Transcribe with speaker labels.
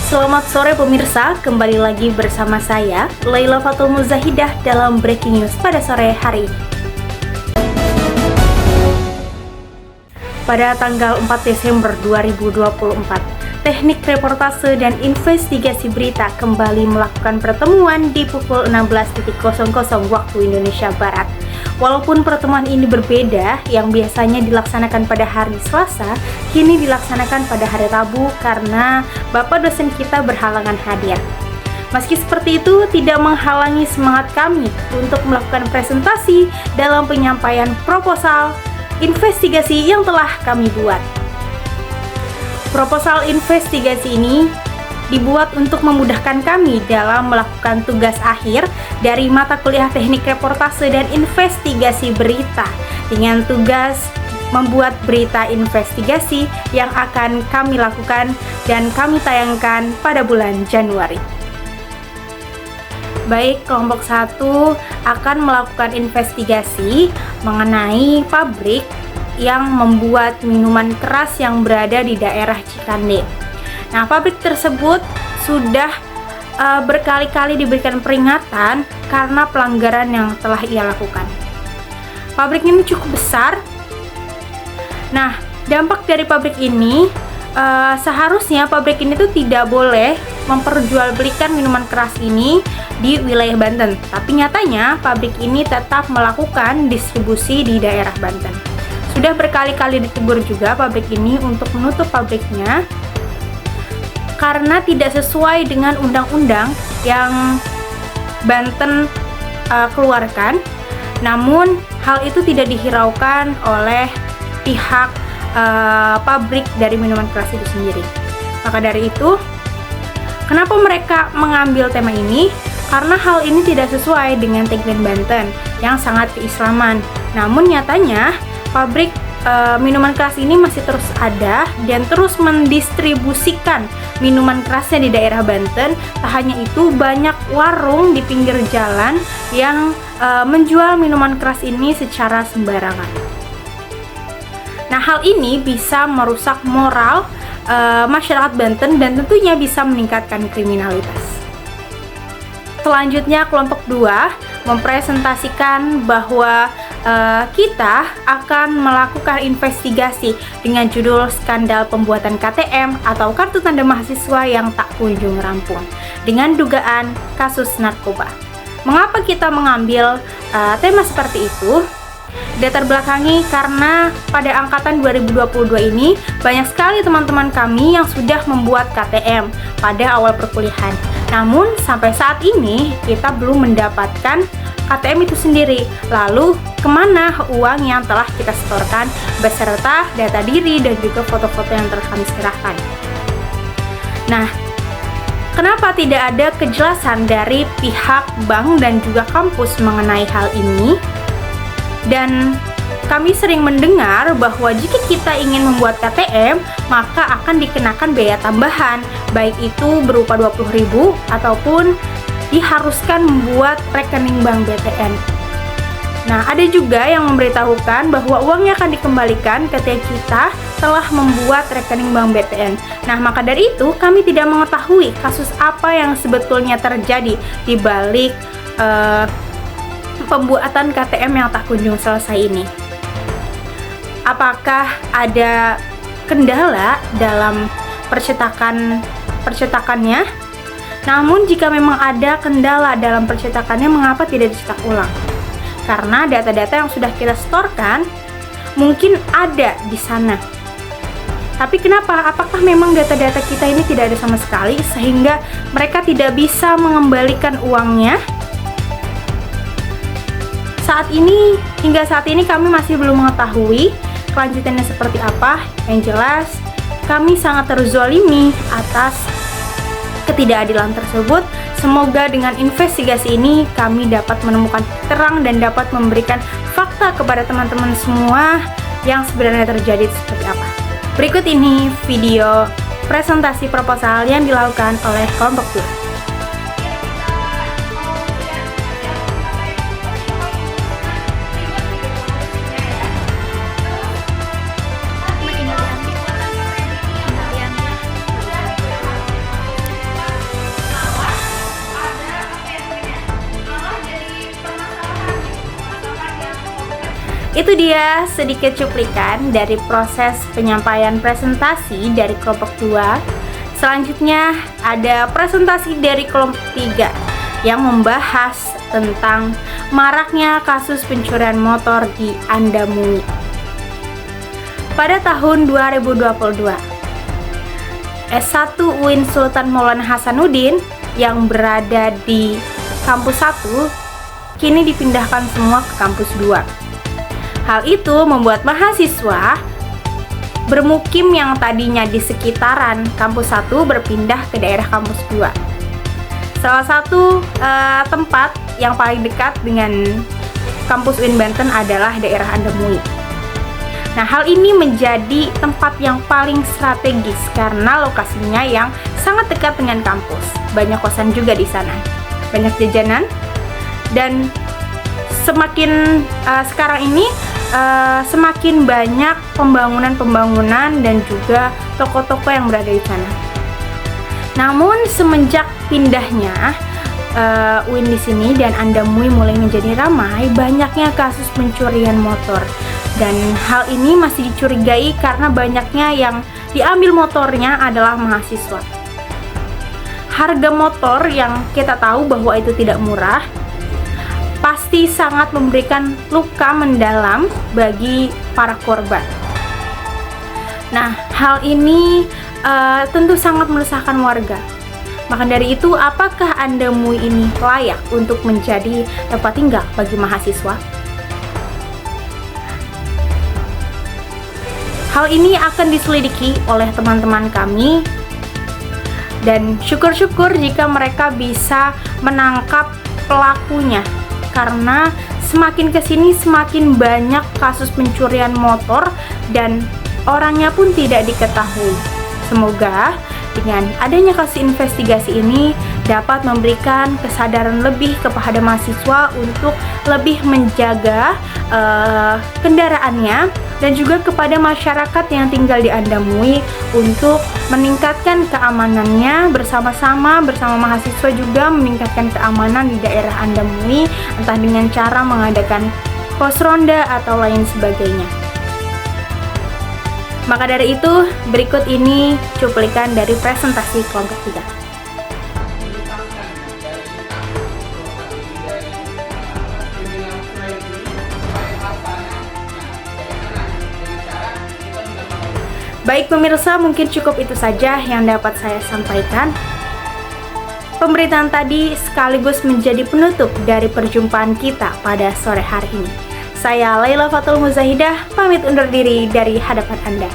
Speaker 1: Selamat sore pemirsa, kembali lagi bersama saya, Laila Fatul Muzahidah dalam Breaking News pada sore hari ini. Pada tanggal 4 Desember 2024, Teknik Reportase dan Investigasi Berita kembali melakukan pertemuan di pukul 16.00 waktu Indonesia Barat. Walaupun pertemuan ini berbeda, yang biasanya dilaksanakan pada hari Selasa, kini dilaksanakan pada hari Rabu karena Bapak dosen kita berhalangan hadir. Meski seperti itu, tidak menghalangi semangat kami untuk melakukan presentasi dalam penyampaian proposal investigasi yang telah kami buat. Proposal investigasi ini dibuat untuk memudahkan kami dalam melakukan tugas akhir dari mata kuliah Teknik Reportase dan Investigasi Berita dengan tugas membuat berita investigasi yang akan kami lakukan dan kami tayangkan pada bulan Januari. Baik, kelompok 1 akan melakukan investigasi mengenai pabrik yang membuat minuman keras yang berada di daerah Cikande. Nah, pabrik tersebut sudah berkali-kali diberikan peringatan karena pelanggaran yang telah ia lakukan. Pabrik ini cukup besar. Nah, dampak dari pabrik ini seharusnya pabrik ini tuh tidak boleh memperjualbelikan minuman keras ini di wilayah Banten. Tapi nyatanya pabrik ini tetap melakukan distribusi di daerah Banten. Sudah berkali-kali ditegur juga pabrik ini untuk menutup pabriknya karena tidak sesuai dengan undang-undang yang Banten keluarkan. Namun hal itu tidak dihiraukan oleh pihak pabrik dari minuman keras itu sendiri. Maka dari itu, kenapa mereka mengambil tema ini? Karena hal ini tidak sesuai dengan tagline Banten yang sangat keislaman. Namun nyatanya pabrik minuman keras ini masih terus ada dan terus mendistribusikan minuman kerasnya di daerah Banten. Tak hanya itu, banyak warung di pinggir jalan yang menjual minuman keras ini secara sembarangan. Nah, hal ini bisa merusak moral masyarakat Banten dan tentunya bisa meningkatkan kriminalitas. Selanjutnya, kelompok 2 mempresentasikan bahwa kita akan melakukan investigasi dengan judul skandal pembuatan KTM atau kartu tanda mahasiswa yang tak kunjung rampung dengan dugaan kasus narkoba. Mengapa kita mengambil tema seperti itu? Latar belakangi karena pada angkatan 2022 ini banyak sekali teman-teman kami yang sudah membuat KTM pada awal perkuliahan. Namun sampai saat ini kita belum mendapatkan KTM itu sendiri. Lalu kemana uang yang telah kita setorkan beserta data diri dan juga foto-foto yang telah kami serahkan? Nah, kenapa tidak ada kejelasan dari pihak bank dan juga kampus mengenai hal ini? Dan kami sering mendengar bahwa jika kita ingin membuat KTM, maka akan dikenakan biaya tambahan, baik itu berupa 20.000 ataupun diharuskan membuat rekening bank BTN. Nah, ada juga yang memberitahukan bahwa uangnya akan dikembalikan ketika kita telah membuat rekening bank BTN. Nah, maka dari itu kami tidak mengetahui kasus apa yang sebetulnya terjadi di balik pembuatan KTM yang tak kunjung selesai ini. Apakah ada kendala dalam percetakannya? Namun jika memang ada kendala dalam percetakannya, mengapa tidak dicetak ulang? Karena data-data yang sudah kita setorkan mungkin ada di sana. Tapi kenapa? Apakah memang data-data kita ini tidak ada sama sekali sehingga mereka tidak bisa mengembalikan uangnya? Hingga saat ini kami masih belum mengetahui kelanjutannya seperti apa. Yang jelas, kami sangat terzolimi atas ketidakadilan tersebut. Semoga dengan investigasi ini kami dapat menemukan terang dan dapat memberikan fakta kepada teman-teman semua yang sebenarnya terjadi seperti apa. Berikut ini video presentasi proposal yang dilakukan oleh kelompok 2. Itu dia sedikit cuplikan dari proses penyampaian presentasi dari kelompok 2. Selanjutnya ada presentasi dari kelompok 3 yang membahas tentang maraknya kasus pencurian motor di Andamui. Pada tahun 2022, S1 UIN Sultan Maulana Hasanuddin yang berada di kampus 1 kini dipindahkan semua ke kampus 2. Hal itu membuat mahasiswa bermukim yang tadinya di sekitaran kampus 1 berpindah ke daerah kampus 2. Salah satu tempat yang paling dekat dengan kampus UIN Banten adalah daerah Andamui. Nah, hal ini menjadi tempat yang paling strategis karena lokasinya yang sangat dekat dengan kampus. Banyak kosan juga di sana, banyak jajanan, dan semakin sekarang ini semakin banyak pembangunan dan juga toko-toko yang berada di sana. Namun semenjak pindahnya UIN di sini dan Andamui mulai menjadi ramai, banyaknya kasus pencurian motor. Dan hal ini masih dicurigai karena banyaknya yang diambil motornya adalah mahasiswa. Harga motor yang kita tahu bahwa itu tidak murah, pasti sangat memberikan luka mendalam bagi para korban. Nah, hal ini tentu sangat meresahkan warga. Maka dari itu, apakah Andamui ini layak untuk menjadi tempat tinggal bagi mahasiswa? Hal ini akan diselidiki oleh teman-teman kami, dan syukur-syukur jika mereka bisa menangkap pelakunya. Karena semakin kesini semakin banyak kasus pencurian motor dan orangnya pun tidak diketahui. Semoga dengan adanya kasus investigasi ini dapat memberikan kesadaran lebih kepada mahasiswa untuk lebih menjaga kendaraannya, dan juga kepada masyarakat yang tinggal di Andamui untuk meningkatkan keamanannya bersama mahasiswa juga meningkatkan keamanan di daerah Andamui, entah dengan cara mengadakan pos ronda atau lain sebagainya. Maka dari itu, berikut ini cuplikan dari presentasi kelompok 3. Baik pemirsa, mungkin cukup itu saja yang dapat saya sampaikan. Pemberitaan tadi sekaligus menjadi penutup dari perjumpaan kita pada sore hari ini. Saya Laila Fatul Muzahidah, pamit undur diri dari hadapan Anda.